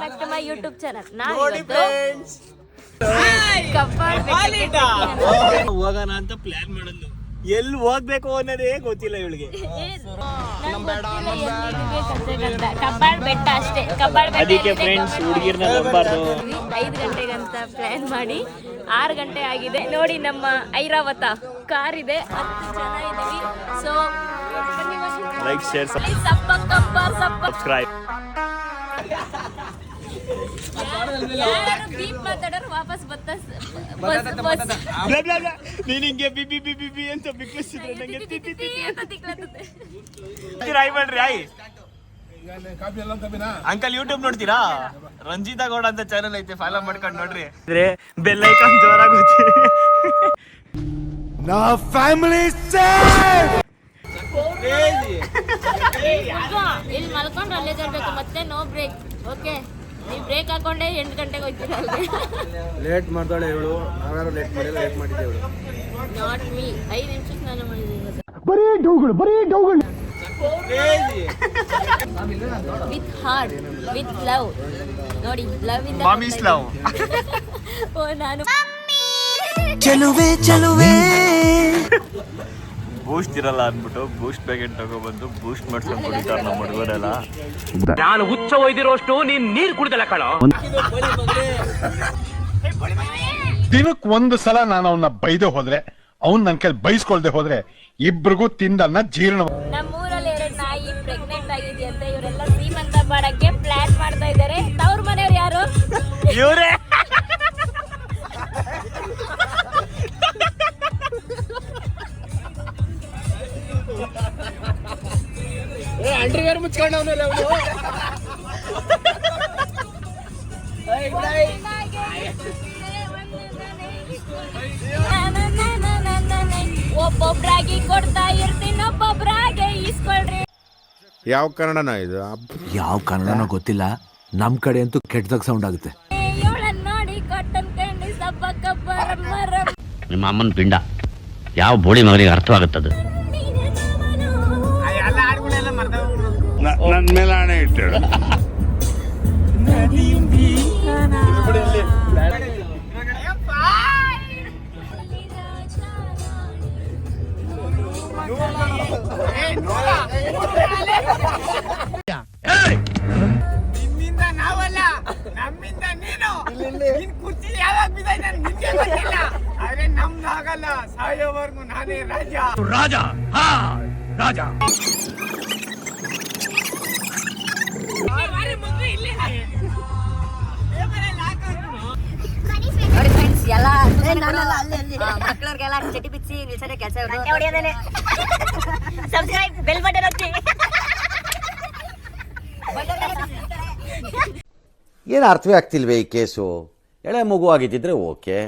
Back to my YouTube channel. ಹೋಗೋಣ ಅಂತ plan ಮಾಡೋದು, ಎಲ್ಲಿ ಹೋಗ್ಬೇಕು ಅನ್ನೋದೇ ಗೊತ್ತಿಲ್ಲ ಇವಳಿಗೆ. ಕಬ್ಬಾಳ್ ಬೆಟ್ಟ ಅಷ್ಟೇ. ಅದಕ್ಕೆ ಫ್ರೆಂಡ್ಸ್ ಹುಡುಗಿರ್ನ ನಂಬಾರ್ದು. 5 ಗಂಟೆಗಂತ ಪ್ಲಾನ್ ಮಾಡಿ 6 ಗಂಟೆ ಆಗಿದೆ. ನೋಡಿ ನಮ್ಮ ಐರಾವತ ಕಾರ್ ಇದೆ, 10 ಜನ ಇದೀವಿ. So like, share, subscribe. ಮಾತಾಡೋರು ವಾಪಸ್ ನೀನ್ ಹಿಂಗೆ ಬಿಬಿ ಬಿಬಿ ಬಿ ಅಂತ ಬಿಕ್ಲಿಸಿದ್ರೆ ನಂಗೆ ರಾಯ್ ಮಾಡ್ರಿ ರಾಯ್. ಅಂಕಲ್ ಯೂಟ್ಯೂಬ್ ನೋಡ್ತೀರಾ? ರಂಜಿತಾ ಗೌಡ ಅಂತ ಚಾನಲ್ ಐತೆ, ಫಾಲೋ ಮಾಡ್ಕೊಂಡು ನೋಡ್ರಿ. ಬೆಲ್ ಐಕಾನ್ ಜೋರಾಗಿ ಗೊತ್ತಿ. ನಾ ಫ್ಯಾಮಿಲಿ ಇಲ್ಲಿ ಮಲ್ಕೊಂಡು ಅಲ್ಲೇ ತರಬೇಕು, ಮತ್ತೆ ನೋ ಬ್ರೇಕ್. ಓಕೆ, ನೀವು ಬ್ರೇಕ್ ಹಾಕೊಂಡೆ 8 ಗಂಟೆಗೆ ಹೋಗ್ತೀರ ಅಲ್ಲಿಗೆ. ಲೇಟ್ ಮಾಡ್ತಾಳೆ ಇವಳು, ನಾವ್ಯಾರು ಲೇಟ್ ಮಾಡಿಲ್ಲ, ಲೇಟ್ ಮಾಡಿದ್ದೆ ಇವಳು. Not me. 5 ನಿಮಿಷ ಸ್ನಾನ ಮಾಡಿದ್ದೀನಿ. ಬರೀ ಡೌಗಳು. With heart, with love. ನೋಡಿ, ಲವ್ ಇಂದ ಮಾಮೀಸ್ ಲವ್. ಓ ನಾನು ಚಲುವೆ ಬೂಸ್ಟ್ ಇರಲ್ಲ ಅಂದ್ಬಿಟ್ಟು ಬೂಸ್ಟ್ ಪ್ಯಾಕೆಟ್ ತಗೊಬಂದು ಬೂಸ್ಟ್ ಮಾಡ್ಸ್ಕೊಂಡು ಕುಡಿತಾರೆ ನಮ್ಮ ಹುಡುಗರೆಲ್ಲ. ನಾನು ಹುಚ್ಚ ಒಯ್ದಿರೋಷ್ಟು ನೀನ್ ನೀರ್ ಕುಡಿದಲ್ಲ ಕಣ. ದಿನಕ್ಕೆ 1 ಸಲ ನಾನು ಅವನ್ನ ಬೈದೆ ಹೋದ್ರೆ, ಅವ್ನ್ ನನ್ ಕೈಲಿ ಬೈಸ್ಕೊಳ್ದೆ ಹೋದ್ರೆ ಇಬ್ರಿಗೂ ತಿಂದನ್ನ ಜೀರ್ಣ. ನಮ್ಮೂರಲ್ಲಿ 2 ನಾಯಿ ಪ್ರೆಗ್ನೆಂಟ್ ಆಗಿದೆಯಂತೆ. ಇವರೆಲ್ಲ ಶ್ರೀಮಂತ ಮಾಡಕ್ಕೆ ಪ್ಲಾನ್ ಮಾಡ್ತಾ ಇದ್ದಾರೆ. ತವ್ರ ಮನೆಯವ್ರು ಯಾರು? ಇವ್ರೇ. ಅಂಡ್ರಿವೇರ್ ಮುಚ್ಕೊಂಡು ಅವನಲ್ಲ ಅವನು. ಒಬ್ಬೊಬ್ರಾಗಿ ಕೊಡ್ತಾ ಇರ್ತೀನಿ, ಒಬ್ಬೊಬ್ರಾಗೆ ಇಸ್ಕೊಳ್ರಿ. ಯಾವ ಕನ್ನಡನ ಇದು? ಯಾವ ಕನ್ನಡನೋ ಗೊತ್ತಿಲ್ಲ, ನಮ್ ಕಡೆ ಅಂತೂ ಕೆಟ್ಟದಾಗ ಸೌಂಡ್ ಆಗುತ್ತೆ. ಇವಳನ್ನ ನೋಡಿ ಕಟ್ಟನ್ ಕಂಡಿ ಸಬ್ಬಕ್ಕ ಬರಮರ. ನಿಮ್ಮ ಅಮ್ಮನ ಪಿಂಡ ಯಾವ ಬೋಳಿ ಮಗನಿಗೆ ಅರ್ಥವಾಗುತ್ತದೆ? ನನ್ ಮೇಲೆ ಹಣೆ ಇಟ್ಟಳು. ನಿಮ್ಮಿಂದ ನಾವಲ್ಲ, ನಮ್ಮಿಂದ ನೀನು. ನಿನ್ ಕುರ್ಚಿ ಯಾವಾಗ ಬಿದ್ದೈತೆ ನಿನ್ಗೆ ಗೊತ್ತಿಲ್ಲ, ಆದ್ರೆ ನಮ್ದಾಗಲ್ಲ. ಸಾಯೋವರೆಗೂ ನಾನೇ ರಾಜ. ರಾಜ ರಾಜ. ನೋಡಿ ಫ್ರೆಂಡ್ಸ್, ಎಲ್ಲ ಮಕ್ಕಳಿಗೆಲ್ಲ ಚಟಿ ಬಿಚ್ಚಿ ನಿಲ್ಸನೆ ಕೆಲಸ. ಸಬ್ಸ್ಕ್ರೈಬ್, ಬೆಲ್ ಬಟನ್ ಒತ್ತಿ. ಏನು ಅರ್ಥವೇ ಆಗ್ತಿಲ್ವೇ ಈ ಕೇಸು? ಎಳೆ ಮಗು ಆಗಿದ್ದಿದ್ರೆ ಓಕೆ.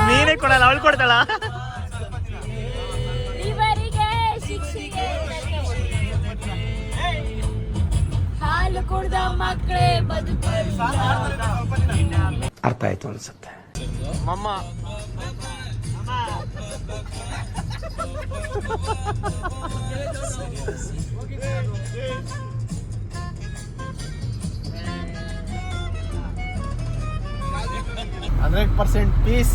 ನೀನೇ ಕೊಡಲ್ಲ, ಅವಳು ಕೊಡ್ತಾಳ. ಇವರಿಗೆ ಶಿಕ್ಷೆಗೆ ಹಾಲು ಕುಡ್ದ ಮಕ್ಕಳೇ ಬದುಕು. ಅರ್ಥ ಆಯ್ತು ಅನ್ಸುತ್ತೆ. ಮಮ್ಮ ಪೀಸ್,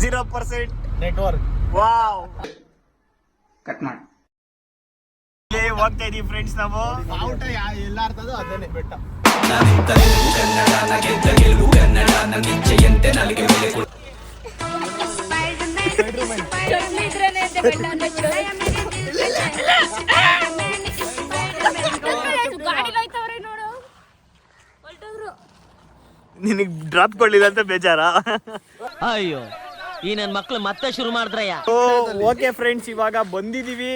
0% ನೆಟ್ವರ್ಕ್. ವಾವ್. ಕಟ್ ಮಾಡಿ ಹೋಗ್ತಾ ಇದೀವಿ ಫ್ರೆಂಡ್ಸ್ ನಾವು. ಔಟ ಎಲ್ಲ ಅರ್ಥದೋ ಅದೇನೆ ಬೆಟ್ಟ. ನಿನಗ್ ಡ್ರಾಪ್ ಕೊಡ್ಲಿಲ್ಲ ಅಂತ ಬೇಜಾರಾ? ಅಯ್ಯೋ, ಈ ನನ್ ಮಕ್ಳು ಮತ್ತೆ ಶುರು ಮಾಡಿದ್ರಯ್ಯ. ಓಕೆ ಫ್ರೆಂಡ್ಸ್, ಇವಾಗ ಬಂದಿದೀವಿ.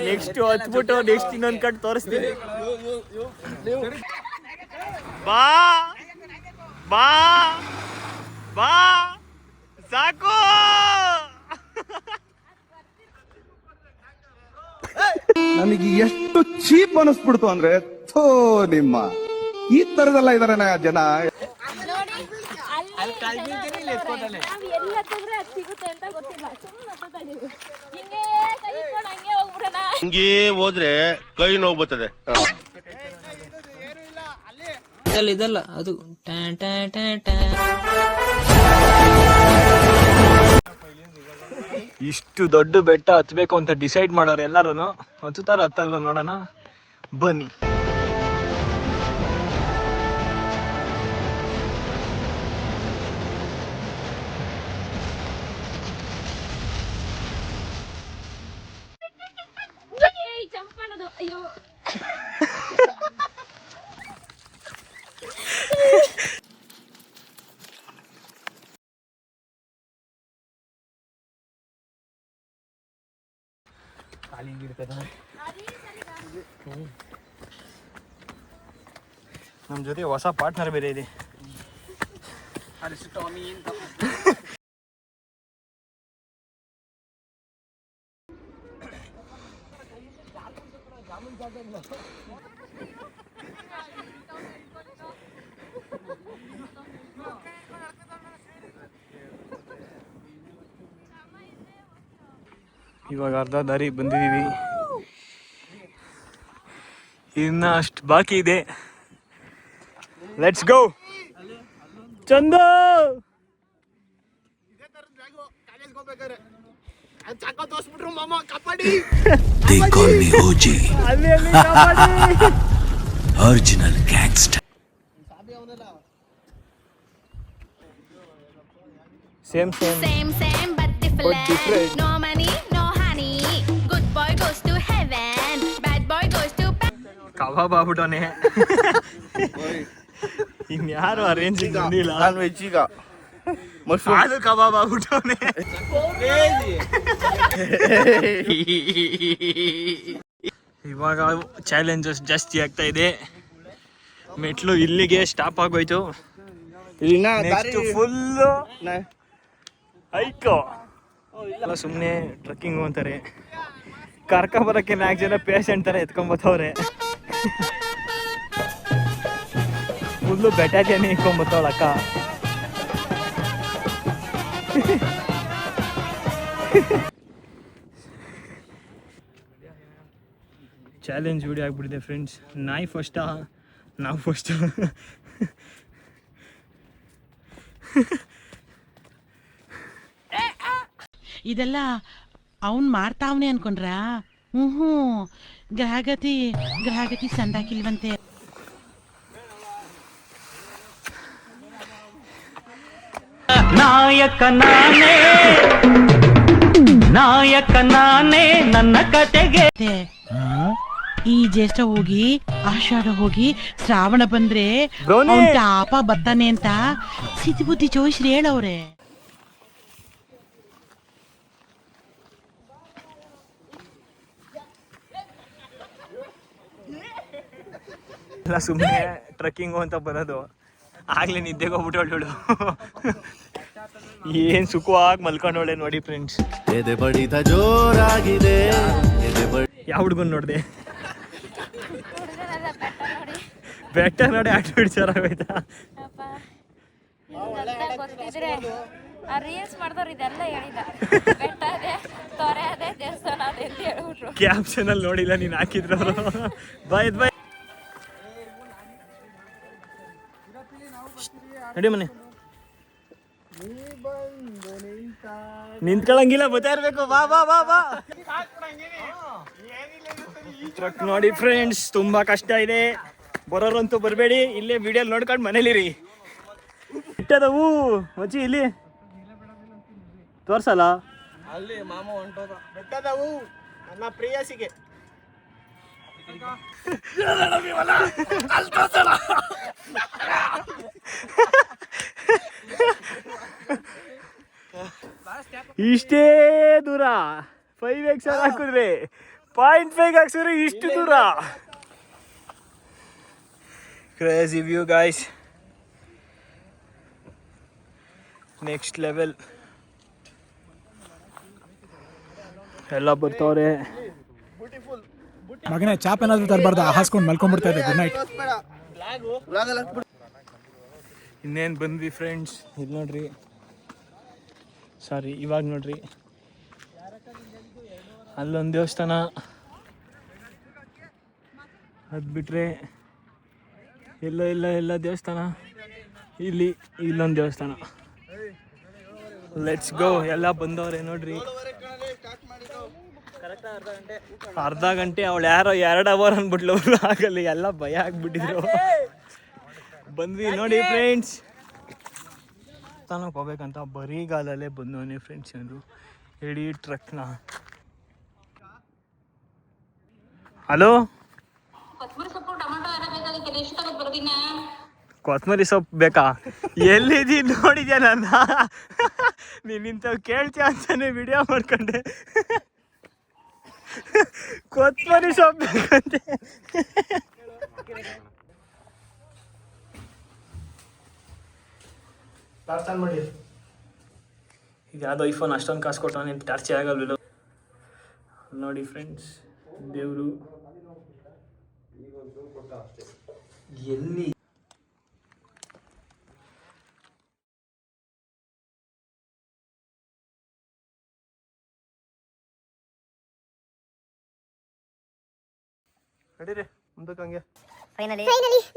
ನೆಕ್ಸ್ಟ್ ಹತ್ಬಿಟ್ಟು ನೆಕ್ಸ್ಟ್ ಇನ್ನೊಂದ್ ಕಟ್ ತೋರಿಸ್ತೀನಿ. ಬಾ ಬಾ ಬಾ, ಸಾಕು. ನನಗೆ ಎಷ್ಟು ಚೀಪ್ ಅನಿಸ್ಬಿಡ್ತು ಅಂದ್ರೆ, ಥೋ ನಿಮ್ಮ ಈ ತರದೆಲ್ಲ ಇದಾರೆ ಜನ. ನೋಡಿ, ನಾವ್ ಎಲ್ಲಿ ಹತ್ತಿದ್ರೆ ಅದು ಸಿಗುತ್ತೆ ಅಂತ ಗೊತ್ತಿಲ್ಲ. ಸುಮ್ಮನೆ ಹತ್ತುತ್ತಾ ಇದೀವಿ. ಹಿಂಗೆ ಕೈ ಇಟ್ಕೊಂಡು ಹಂಗೆ ಹೋಗ್ಬಿಡೋಣ. ಹಿಂಗೇ ಹೋದ್ರೆ ಕೈ ನೋವು ಬರ್ತದೆ. ಇದಲ್ಲ ಅದು ಇಷ್ಟು ದೊಡ್ಡ ಬೆಟ್ಟ ಹತ್ಬೇಕು ಅಂತ ಡಿಸೈಡ್ ಮಾಡೋರು ಎಲ್ಲಾರು ಹತ್ತುತ್ತಾರ ಹತ್ತಲ್ಲ ನೋಡೋಣ ಬನ್ನಿ. ಜಂಪ್ ಮಾಡೋದು ಅಯ್ಯೋ. ನಮ್ ಜೊತೆ ಹೊಸ ಪಾರ್ಟ್ನರ್ ಬೇರೆ ಇದೆ. ಇವಾಗ ಅರ್ಧ ದಾರಿ ಬಂದಿದೀವಿ, ಇನ್ನ ಅಷ್ಟು ಬಾಕಿ ಇದೆ. Let's go. Chandu They call me OG. Original gangster. Same Same but different. No money, no honey. Good boy goes to heaven. Bad boy goes to ಕಬಾಬ್ ಆಗ್ಬಿಟ್ಟವನೆ. ಇನ್ಯಾರು ಆ ರೇಂಜಿಗೆ ಬಂದಿಲ್ಲ. ಅದು ಕಬಾಬ್ ಆಗ್ಬಿಟ್ಟವನೆ. ಇವಾಗ ಚಾಲೆಂಜಸ್ ಜಾಸ್ತಿ ಆಗ್ತಾ ಇದೆ. ಮೆಟ್ಲು ಇಲ್ಲಿಗೆ ಸ್ಟಾಪ್ ಆಗೋಯ್ತು. ನೆಕ್ಸ್ಟ್ ಫುಲ್ಲು ಐಕೋ ಎಲ್ಲ ಸುಮ್ಮನೆ ಟ್ರಕ್ಕಿಂಗ್ ಅಂತಾರೆ. ಕರ್ಕೊಂಬರಕ್ಕೆ 4 ಜನ ಪೇಷಂಟ್ ಥರ ಎತ್ಕೊಂಬತ್ತವ್ರೆ. ಫುಲ್ಲು ಬೆಟಾಲಿಯನ್ ಇಟ್ಕೊಂಬತ್ತವಳಕ್ಕ. ಚಾಲೆಂಜ್ ವಿಡಿಯೋ ಆಗ್ಬಿಟ್ಟಿದೆ ಫ್ರೆಂಡ್ಸ್. ನಾಯಿ ಫಸ್ಟಾ ನಾವು ಫಸ್ಟಾ? ಇದೆಲ್ಲ ಅವನ್ ಮಾಡ್ತಾವ್ನೆ ಅನ್ಕೊಂಡ್ರ? ಹ್ಞೂ ಗ್ರಹಗತಿ ಸಂದಾಕಿಲ್ವಂತೆ. ನಾಯಕ ನಾನೇ ನನ್ನ ಕತೆಗೆ. ಈ ಜ್ಯೇಷ್ಠ ಹೋಗಿ ಆಷಾಢ ಹೋಗಿ ಶ್ರಾವಣ ಬಂದ್ರೆ ಅವ್ನ್ ತಾಪ ಬರ್ತಾನೆ ಅಂತ ಸಿದ್ಧಿ ಬುದ್ಧಿ ಜೋಯಿಸ್ರಿ ಹೇಳವ್ರೆ. ಎಲ್ಲ ಸುಮ್ಮನೆ ಟ್ರಕ್ಕಿಂಗು ಅಂತ ಬರೋದು. ಆಗ್ಲೇ ನಿದ್ದೆಗೆ ಹೋಗ್ಬಿಟ್ಟವಳು. ಏನ್ ಸುಖವಾಗಿ ಮಲ್ಕೊಂಡವಳೆ ನೋಡಿ ಫ್ರೆಂಡ್ಸ್. ಎದೆ ಬಡಿತ ಜೋರಾಗಿದೆ. ಯಾವ ಹುಡುಗನ್ ನೋಡ್ದೆ? ಬೆಟ್ಟ ನೋಡಿ ಆಟ ಬಿಡ್ಸಾರಾಗೋಯ್ತಾ? ಗೊತ್ತಿದ್ರೆ ಆ ರೀಲ್ಸ್ ಮಾಡಿದವ್ರು ಇದೆಲ್ಲ ಹೇಳಿದ. ಬೆಟ್ಟ ಅದೇ, ತೊರೆ ಅದೇ, ದೇವಸ್ಥಾನ ಅದೇ ಅಂತ ಹೇಳ್ಬಿಟ್ರು. ಕ್ಯಾಪ್ಷನ್ ಅಲ್ಲಿ ನೋಡಿಲ್ಲ ನೀನ್ ಹಾಕಿದ್ರು ಅವರು. ಬಾಯ್ ನಡಿ ಮನೆ ನಿಂತ್ಕೊಳಂಗಿಲ್ಲ, ಬರ್ತಾ ಇರ್ಬೇಕು. ಬಾ ಬಾ ಬಾ ಬಾ. ಟ್ರಕ್ ನೋಡಿ ಫ್ರೆಂಡ್ಸ್, ತುಂಬಾ ಕಷ್ಟ ಇದೆ. ಬರೋರಂತೂ ಬರಬೇಡಿ, ಇಲ್ಲೇ ವಿಡಿಯೋ ನೋಡ್ಕೊಂಡು ಮನೇಲಿರಿ. ಇಟ್ಟದವು ಮಚ್ಚಿ ಇಲ್ಲಿ ತೋರ್ಸಲ್ಲ. ಅಲ್ಲಿ ಮಾಮ ಹೊಂಟೋದ. ಬೆಟ್ಟದವು ನನ್ನ ಪ್ರೇಯಸಿಗೆ. ಇಷ್ಟೇ ದೂರ 5x ಹಾಕಿದ್ರೆ 0.5 ಹಾಕ್ಸಿದ್ರೆ ಇಷ್ಟು ದೂರ. Crazy view guys, next level. ಎಲ್ಲ ಬರ್ತಾವ್ರೆ. ಮಗನೇ ಚಾಪ್ ಏನಾದ್ರು ತರಬಾರ್ದು, ಹಾಸ್ಕೊಂಡು ಮಲ್ಕೊಂಡ್ಬಿಡ್ತಾ ಇದೆ. Good night. ಇನ್ನೇನು ಬಂದ್ವಿ ಫ್ರೆಂಡ್ಸ್, ಇಲ್ಲಿ ನೋಡ್ರಿ ಸಾರಿ ಇವಾಗ ನೋಡ್ರಿ ಅಲ್ಲೊಂದು ದೇವಸ್ಥಾನ, ಅದು ಬಿಟ್ಟರೆ ಎಲ್ಲ ದೇವಸ್ಥಾನ, ಇಲ್ಲೊಂದು ದೇವಸ್ಥಾನ. Let's go. ಎಲ್ಲ ಬಂದವ್ರೆ ನೋಡ್ರಿ. ಅರ್ಧ ಗಂಟೆ ಅವಳು ಯಾರೋ 2 ಅವರ್ ಅಂದ್ಬಿಟ್ಲು, ಆಗಲ್ಲ ಎಲ್ಲ ಭಯ ಆಗ್ಬಿಟ್ಟಿದ್ರು. ಬಂದ್ವಿ ನೋಡಿ ಫ್ರೆಂಡ್ಸ್, ತಾನಕ್ಕೆ ಹೋಗ್ಬೇಕಂತ ಬರೀಗಾಲಲ್ಲೇ ಬಂದವನೇ ಫ್ರೆಂಡ್ಸ್ ಅಂದರು ಇಡೀ ಟ್ರಕ್ನ. ಹಲೋ, ಕೊತ್ತಂಬರಿ ಸೊಪ್ಪು ಬೇಕಾ? ಎಲ್ಲಿದ್ದೀ ನೋಡಿದ್ಯಾ ನನ್ನ? ನೀನಿಂಥವು ಕೇಳ್ತೀಯ ಅಂತಾನೆ ವಿಡಿಯೋ ಮಾಡ್ಕೊಂಡೆ. ಕೊತ್ತಂಬರಿ ಸೊಪ್ಪು ಬೇಕಂತೆ. ಮಾಡಿ ಇದು ಯಾವುದೋ ಐಫೋನ್ ಅಷ್ಟೊಂದು ಕಾಸು ಕೊಟ್ಟವನೇ ಟಾರ್ಚೆ ಆಗಲ್ವಿಲ್ಲ ನೋಡಿ ಫ್ರೆಂಡ್ಸ್. ದೇವರು ಎಲ್ಲಿ ನಡೀರಿ ಮುಂದಕ್ಕೆ ಹಂಗೆ. ಫೈನಲಿ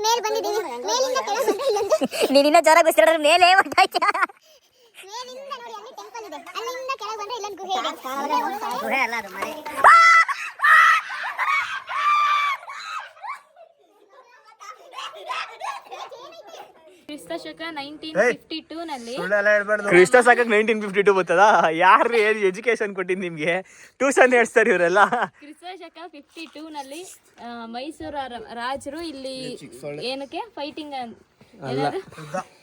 ಮೇಲೆ ಬಂದಿದ್ದೀವಿ. ಮೇಲಿಂದ ಕೆಳಗೆ ಬಂದ್ರೆ ಇಲ್ಲೊಂದು ನೀನಿನ್ನ ಜೋರಾಗಿ ಬಿಸಿರೋದ್ರ ಮೇಲೆ ಹೊರಟಾಯ್ತಾ? ಮೇಲಿಂದ ನೋಡಿ ಅಲ್ಲಿ ಟೆಂಪಲ್ ಇದೆ, ಅಲ್ಲಿಂದ ಕೆಳಗೆ ಬಂದ್ರೆ ಇಲ್ಲೊಂದು ಗುಹೆ ಇದೆ. ಗುಹೆ ಅಲ್ಲ ಅದು ಮನೆ. ಕ್ರಿಸ್ತ ಶಕ 1952 ನಲ್ಲಿ. ಕ್ರಿಸ್ತ ಶಕ 1952 ಬರ್ತದ? ಯಾರು ಎಜುಕೇಶನ್ ಕೊಟ್ಟಿದ್ದು ನಿಮ್ಗೆ? ಟ್ಯೂಷನ್ ಹೇಳ್ತಾರೆ ಇವರೆಲ್ಲ. ಕ್ರಿಸ್ತ ಶಕ 52 ನಲ್ಲಿ ಮೈಸೂರು ರಾಜರು ಇಲ್ಲಿ ಏನಕ್ಕೆ ಫೈಟಿಂಗ್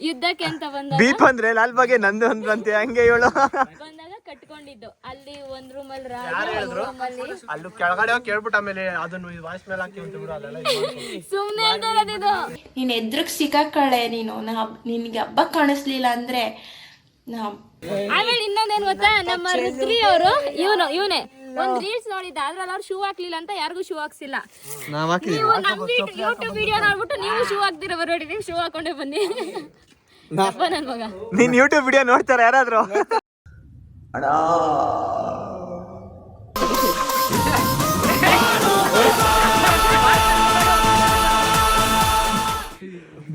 ಯುದ್ಧಕ್ಕೆ ಅಂತ ಬಂದಾಗ ದೀಪ ಅಂದ್ರೆ ಲಾಲ್ ಬಾಗೆ ನಂದು ಅಂದ್ರಂತೆ, ಹಂಗೆ ಹೇಳು. ಬಂದಾಗ ಕಟ್ಕೊಂಡಿದ್ದು ಅಲ್ಲಿ ಒಂದ್ ರೂಮಲ್ಲಿ ರೂಮಲ್ಲಿ ಅಲ್ಲಿ ಕೆಳಗಡೆ ಕೇಳ್ಬಿಟ್ಟು ಆಮೇಲೆ ಅದನ್ನು ವಾಯ್ಸ್ ಮೇಲೆ ಹಾಕಿ ಸುಮ್ನೆ ಹೇಳ್ತಿರೋದಿದು. ನೀನ್ ಎದ್ರಗ್ ಸಿಕ್ಕಾಕಳೆ ನೀನು, ನಿನ್ಗೆ ಹಬ್ಬ ಕಾಣಿಸ್ಲಿಲ್ಲ ಅಂದ್ರೆ ಆಮೇಲೆ ಇನ್ನೊಂದೇನ್ ಗೊತ್ತಾ, ನಮ್ಮ ರುದ್ರಿ ಅವರು ಇವನೇ ಒಂದ್ ರೀಲ್ಸ್ ನೋಡಿದ್ದ, ಅದ್ರಲ್ಲಿ ಅವ್ರು ಶೂ ಹಾಕ್ಲಿಲ್ಲ ಅಂತ ಯಾರಿಗೂ ಶೂ ಹಾಕ್ಸಿಲ್ಲ. ನೀವು ನಮ್ ಯೂಟ್ಯೂಬ್ ವಿಡಿಯೋ ನೋಡ್ಬಿಟ್ಟು ನೀವು ಶೂ ಹಾಕ್ದಿರ ಬರೋಡಿ, ನೀವು ಶೂ ಹಾಕೊಂಡೆ ಬನ್ನಿ. ನನ್ ಮಗ ನೀನ್ ಯೂಟ್ಯೂಬ್ ವಿಡಿಯೋ ನೋಡ್ತಾರ ಯಾರಾದ್ರೂ?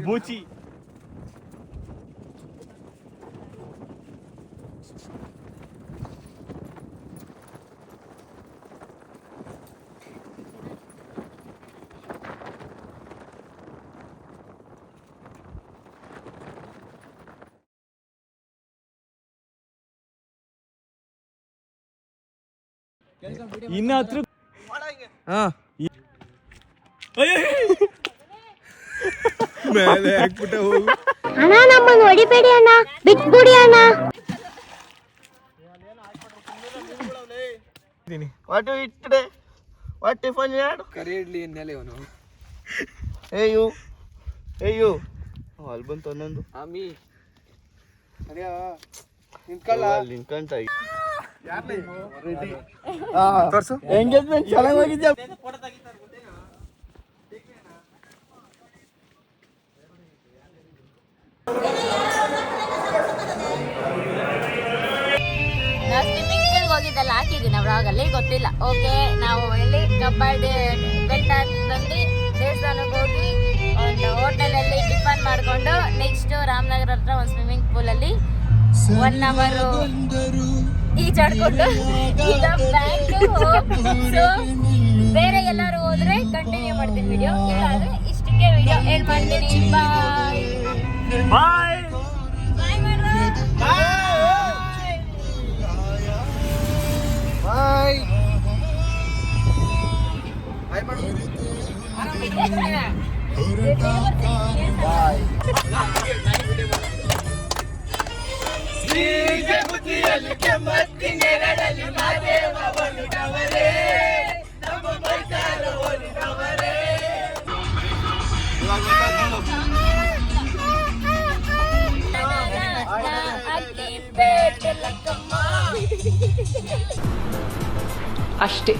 ಬೂಚಿ ಇನ್ನ ಹತ್ರ ಮೇಲೆ ಹಾಕ್ಬಿಟ್ಟ ಹೋಗು. ಅಣ್ಣ ನಮ್ಮನ್ನ ಹೊಡಿಬೇಡಿ ಅಣ್ಣ, ಬಿಟ್ಬಿಡಿ ಅಣ್ಣ. What it today? What tiffin you had? ಕರಿ ಇಡ್ಲಿ ಎನ್ನಲೆ ಅವನು. ಏಯು ಅಲ್ಲಿ ಬಂತು ಅನ್ನೊಂದು ಆಮಿ ಅದೇ ನಿಂತ್ಕೊಳ್ಳ ಲಿಂಕಂತ ತೋರ್ಸು. ಎಂಗೇಜ್ಮೆಂಟ್ ಚೆನ್ನಾಗಿ ಹೋಗಿದ್ಯಾ? ನಾವು ಸ್ವಿಮ್ಮಿಂಗ್ ಪೂಲ್ಗೆ ಹೋಗಿದ್ದಲ್ಲ, ಹಾಕಿದ್ದೀನಿ ಅವ್ರಾಗಲ್ಲಿ ಗೊತ್ತಿಲ್ಲ. ಓಕೆ, ನಾವು ಎಲ್ಲಿ ಕಬ್ಬಾಳ್ ಬೆಟ್ಟ ತಂದು ದೇವಸ್ಥಾನಕ್ಕೆ ಹೋಗಿ ಒಂದು ಹೋಟೆಲಲ್ಲಿ ಟಿಫನ್ ಮಾಡಿಕೊಂಡು ನೆಕ್ಸ್ಟ್ ರಾಮನಗರ ಹತ್ರ ಒಂದು ಸ್ವಿಮ್ಮಿಂಗ್ ಪೂಲಲ್ಲಿ 1 ಅವರ್ ಈಜಾಡ್ಕೊಂಡು ಈಗ ಬ್ಯಾಂಕ್. ಸೊ ಬೇರೆ ಎಲ್ಲರೂ ಹೋದ್ರೆ ಕಂಟಿನ್ಯೂ ಮಾಡ್ತೀನಿ ವಿಡಿಯೋ, ಇಲ್ಲ ಅಂದ್ರೆ ಇಷ್ಟಕ್ಕೆ ವಿಡಿಯೋ ಎಂಡ್ ಮಾಡ್ತೀನಿ. ಬಾಯ್ ಬಾಯ್ ಬಾಯ್ ಮಾಡ್ರ ಬಾಯ್ ಅಷ್ಟೇ.